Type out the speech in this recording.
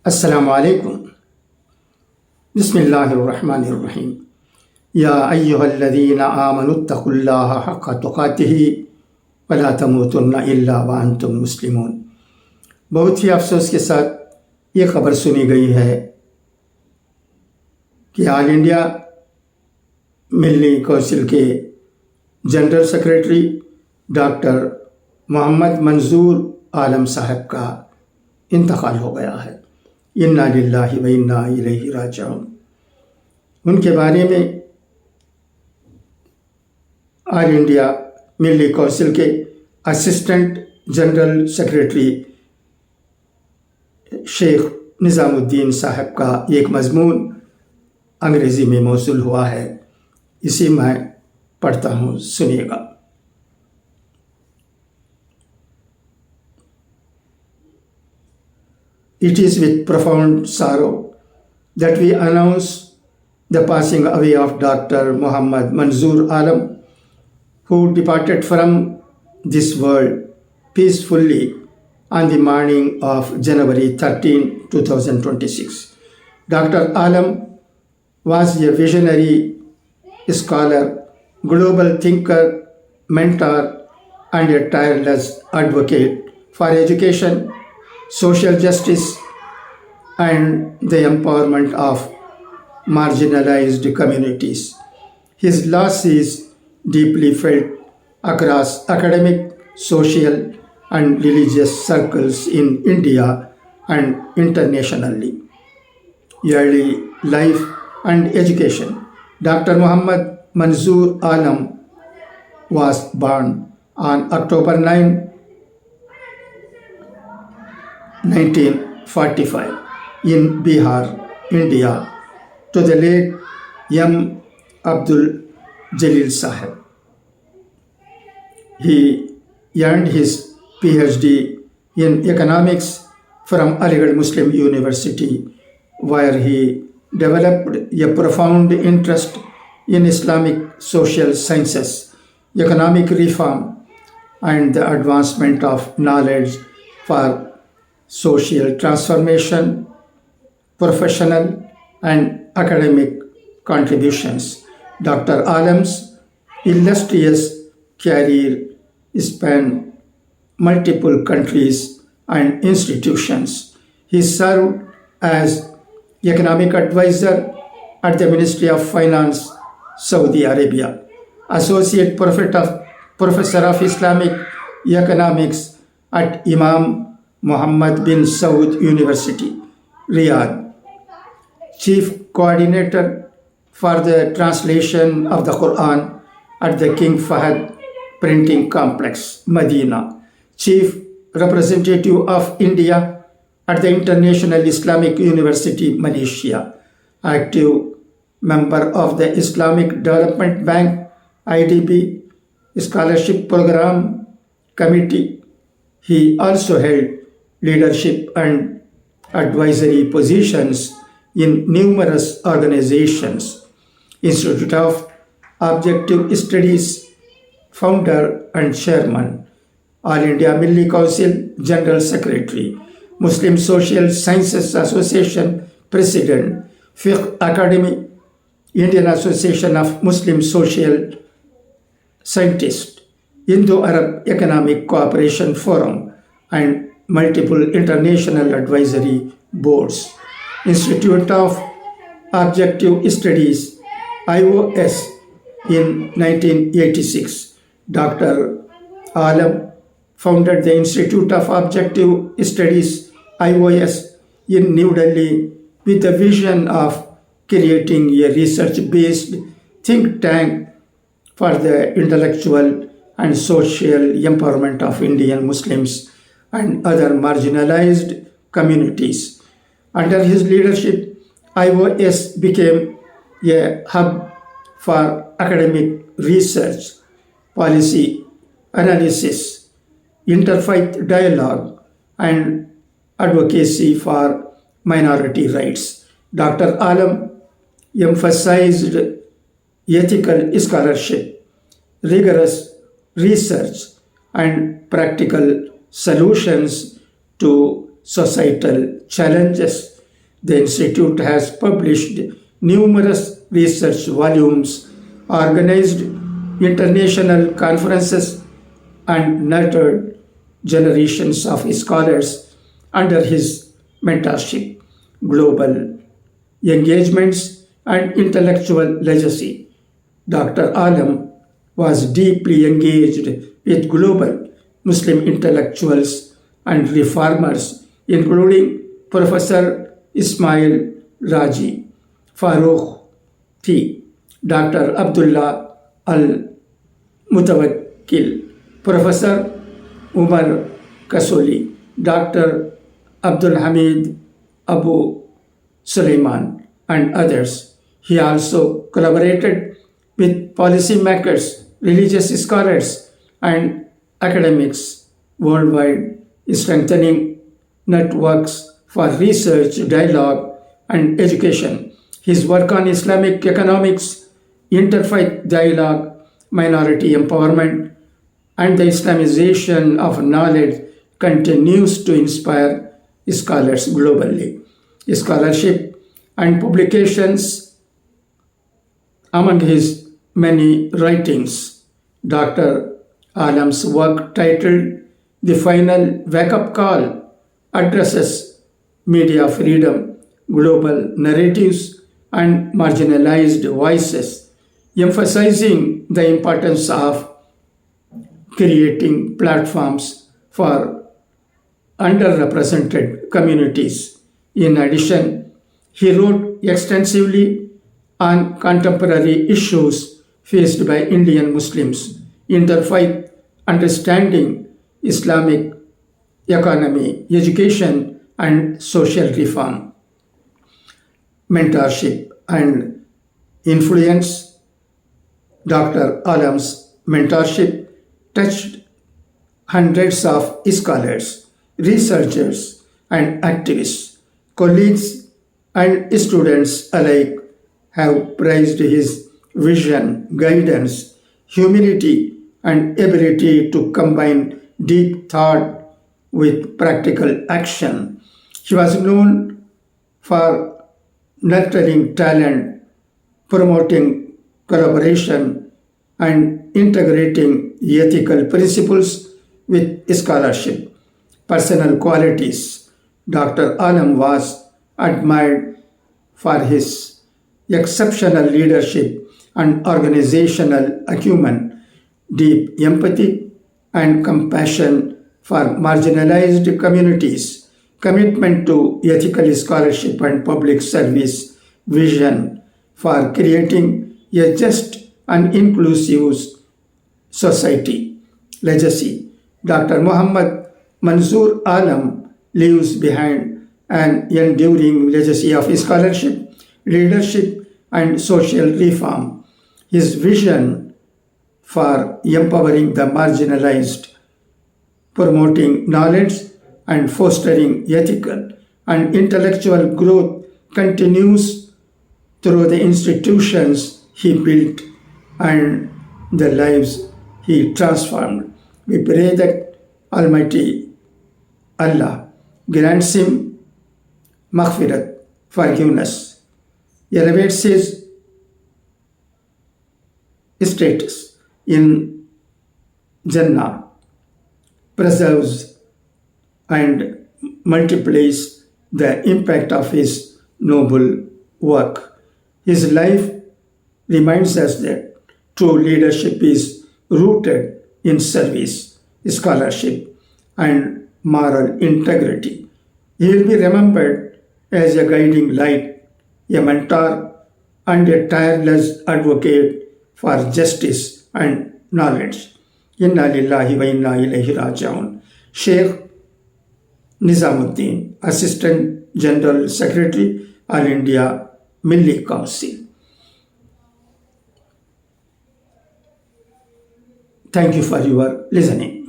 अस्सलामु अलैकुम। बिस्मिल्लाहिर्रहमानिर्रहीम। या अय्युहल्लज़ीना आमनुत्तकुल्लाह हक़्क़ तुक़ातिही वला तमूतुन्ना इल्ला व अंतुम मुस्लिमून। बहुत ही अफसोस के साथ ये खबर सुनी गई है कि ऑल इंडिया मिल्ली कौंसिल के जनरल सेक्रेटरी डॉक्टर मोहम्मद मंजूर आलम साहब का इंतकाल हो गया है। इन्ना लिल्लाहि व इन्ना इलैहि राजअून। उनके बारे में ऑल इंडिया मिल्ली कौंसिल के assistant general secretary Sheikh Nizamuddin Sahab का एक मज़मून अंग्रेज़ी में मौसूल हुआ है, इसी मैं पढ़ता हूँ, सुनिएगा। It is with profound sorrow that we announce the passing away of Dr. Muhammad Manzoor Alam, who departed from this world peacefully on the morning of January 13, 2026. Dr. Alam was a visionary scholar, global thinker, mentor, and a tireless advocate for education, social justice, and the empowerment of marginalized communities. His loss is deeply felt across academic, social, and religious circles in India and internationally. Early life and education. Dr. Muhammad Manzoor Alam was born on October 9, 1945 in Bihar, India, to the late M. Abdul Jalil Sahib. He earned his PhD in economics from Aligarh Muslim University, where he developed a profound interest in Islamic social sciences, economic reform, and the advancement of knowledge for social transformation, professional and academic contributions. Dr. Alam's illustrious career spanned multiple countries and institutions. He served as economic advisor at the Ministry of Finance, Saudi Arabia, associate professor of Islamic economics at Imam Muhammad bin Saud University, Riyadh, chief coordinator for the translation of the Quran at the King Fahd Printing Complex, Medina, chief representative of India at the International Islamic University, Malaysia, active member of the Islamic Development Bank, IDB, Scholarship Program Committee. He also held leadership and advisory positions in numerous organizations. Institute of Objective Studies founder and chairman, All India Milli Council General Secretary, Muslim Social Sciences Association President, Fiqh Academy, Indian Association of Muslim Social Scientists, Indo-Arab Economic Cooperation Forum, and multiple international advisory boards. Institute of Objective Studies, IOS, in 1986. Dr. Alam founded the Institute of Objective Studies, IOS, in New Delhi with the vision of creating a research-based think tank for the intellectual and social empowerment of Indian Muslims and other marginalized communities. Under his leadership, IOS became a hub for academic research, policy analysis, interfaith dialogue, and advocacy for minority rights. Dr. Alam emphasized ethical scholarship, rigorous research, and practical solutions to societal challenges The institute has published numerous research volumes, organized international conferences, and nurtured generations of scholars under his mentorship, global engagements, and intellectual legacy. Dr. Alam was deeply engaged with global Muslim intellectuals and reformers, including Professor Ismail Raji, Farooq T, Dr. Abdullah Al Mutawakkil, Professor Umar Kasoli, Dr. Abdul Hamid Abu Sulaiman, and others. He also collaborated with policymakers, religious scholars, and academics worldwide, strengthening networks for research, dialogue, and education. His work on Islamic economics, interfaith dialogue, minority empowerment, and the Islamization of knowledge continues to inspire scholars globally. Scholarship and publications. Among his many writings, Dr. Alam's work titled The Final Wake-Up Call addresses media freedom, global narratives, and marginalized voices, emphasizing the importance of creating platforms for underrepresented communities. In addition, he wrote extensively on contemporary issues faced by Indian Muslims, interfaith understanding, Islamic economy, education, and social reform. Mentorship and influence. Dr. Alam's mentorship touched hundreds of scholars, researchers, and activists. Colleagues and students alike have praised his vision, guidance, humility, and ability to combine deep thought with practical action. He was known for nurturing talent, promoting collaboration, and integrating ethical principles with scholarship. Personal qualities. Dr. Alam was admired for his exceptional leadership and organizational acumen, deep empathy and compassion for marginalized communities, commitment to ethical scholarship and public service, vision for creating a just and inclusive society. Legacy. Dr. Muhammad Manzoor Alam leaves behind an enduring legacy of scholarship, leadership, and social reform. His vision for empowering the marginalized, promoting knowledge, and fostering ethical and intellectual growth continues through the institutions he built and the lives he transformed. We pray that Almighty Allah grants him maghfirat, forgiveness, elevates his status in Jannah, preserves and multiplies the impact of his noble work. His life reminds us that true leadership is rooted in service, scholarship, and moral integrity. He will be remembered as a guiding light, a mentor, and a tireless advocate for justice and knowledge. Inna lillahi wa inna ilaihi raji'un. Sheikh Nizamuddin, Assistant General Secretary, All India Milli Council. Thank you for your listening.